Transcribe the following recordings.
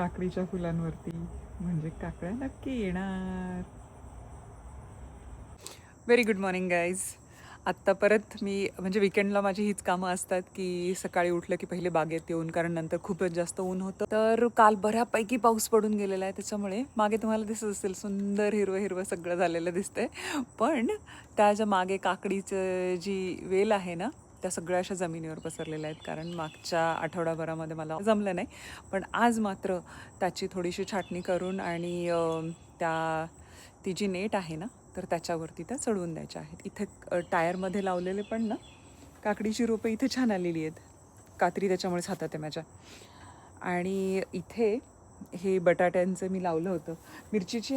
काकडीच्या फुलांवरती, म्हणजे काकड्या नक्की येणार. Very good morning guys. आत्ता परत मी म्हणजे विकेंडला माझी हीच कामं असतात की सकाळी उठलं की पहिले बागेत येऊन, कारण नंतर खूपच जास्त ऊन होतं. तर काल बऱ्यापैकी पाऊस पडून गेलेला आहे, त्याच्यामुळे मागे तुम्हाला दिसत असेल सुंदर हिरवं हिरवं सगळं झालेलं दिसतंय. पण त्याच्या मागे काकडीचं जी वेल आहे ना, त्या सगळ्या अशा जमिनीवर पसरलेल्या आहेत, कारण मागच्या आठवडाभरामध्ये मला जमलं नाही. पण आज मात्र त्याची थोडीशी छाटणी करून आणि ती जी नेट आहे ना, तर त्याच्यावरती त्या चढवून द्यायच्या आहेत. इथे टायरमध्ये लावलेले पण ना काकडीची रोपं इथे छान आलेली आहेत. कात्री त्याच्यामुळेच हातात आहे माझ्या. आणि इथे हे बटाट्यांचं मी लावलं होतं. मिरचीची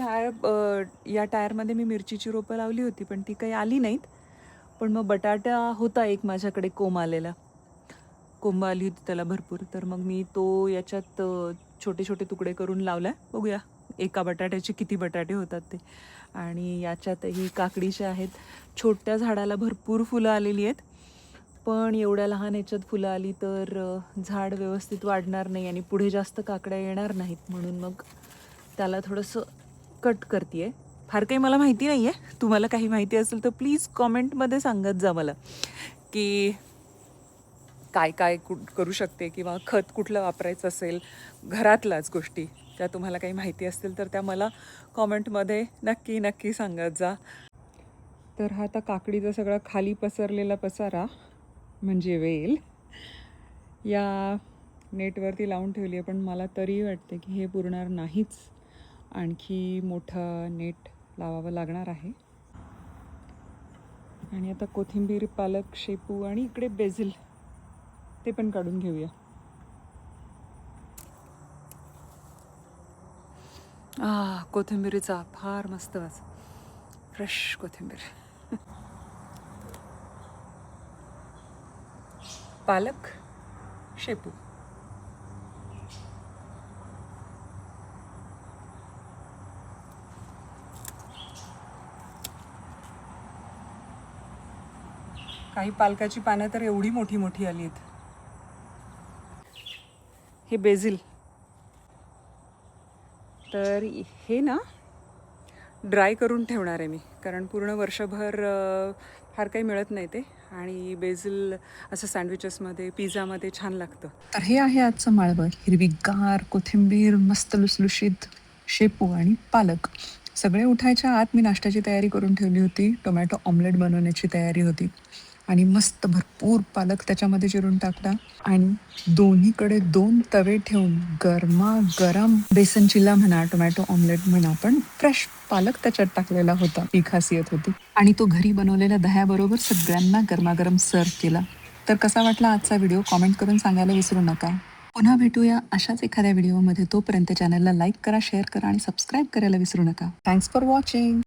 या टायरमध्ये मी मिरचीची रोपं लावली होती, पण ती काही आली नाहीत. पण मग बटाटा होता एक माझ्याकडे कोंब आलेला. कोंब आली होती त्याला भरपूर. तर मग मी तो याच्यात छोटे छोटे तुकडे करून लावला आहे. बघूया एका बटाट्याचे किती बटाटे होतात ते. आणि याच्यातही काकडीचे आहेत. छोट्या झाडाला भरपूर फुलं आलेली आहेत, पण एवढ्या लहान याच्यात फुलं आली तर झाड व्यवस्थित वाढणार नाही आणि पुढे जास्त काकड्या येणार नाहीत. म्हणून मग त्याला थोडंसं कट करते आहे. फार काही मला माहिती नाही आहे. तुम्हाला काही माहिती असेल तर प्लीज कॉमेंटमध्ये सांगत जा मला की काय काय करू शकते, किंवा खत कुठलं वापरायचं असेल, घरातल्याच गोष्टी त्या तुम्हाला काही माहिती असतील तर त्या मला कॉमेंटमध्ये नक्की नक्की सांगत जा. तर हा आता काकडीचा सगळा खाली पसरलेला पसारा म्हणजे वेल या नेटवरती लावून ठेवली आहे, पण मला तरी वाटते की हे पुरणार नाहीच, आणखी मोठं नेट लावावं लागणार आहे. आणि आता कोथिंबीर, पालक, शेपू आणि इकडे बेझिल ते पण काढून घेऊया. कोथिंबीरीचा फार मस्त वास, फ्रेश कोथिंबीर. पालक, शेपू. काही पालकाची पानं तर एवढी मोठी मोठी आली आहेत. हे बेझिल, तर हे ना ड्राय करून ठेवणार आहे मी, कारण पूर्ण वर्षभर फार काही मिळत नाही ते. आणि बेझिल असं सँडविचेसमध्ये, पिझ्झामध्ये छान लागतं. तर हे आहे आजचं माळवं. हिरवीगार कोथिंबीर, मस्त लुसलुशीत शेपू आणि पालक. सगळे उठायच्या आत मी नाश्त्याची तयारी करून ठेवली होती. टोमॅटो ऑमलेट बनवण्याची तयारी होती आणि मस्त भरपूर पालक त्याच्यामध्ये चिरून टाकला आणि दोन्हीकडे 2 तवे ठेवून गरमागरम बेसन चिल्ला म्हणा, टोमॅटो ऑमलेट म्हणा, पण फ्रेश पालक त्याच्यात टाकलेला होता. ही खासियत होती. आणि तो घरी बनवलेल्या दह्याबरोबर सगळ्यांना गरमागरम सर्व केला. तर कसा वाटला आजचा व्हिडिओ कॉमेंट करून सांगायला विसरू नका. पुन्हा भेटूया अशाच एखाद्या व्हिडिओमध्ये. तोपर्यंत चॅनलला लाईक करा, शेअर करा आणि सबस्क्राईब करायला विसरू नका. Thanks for watching.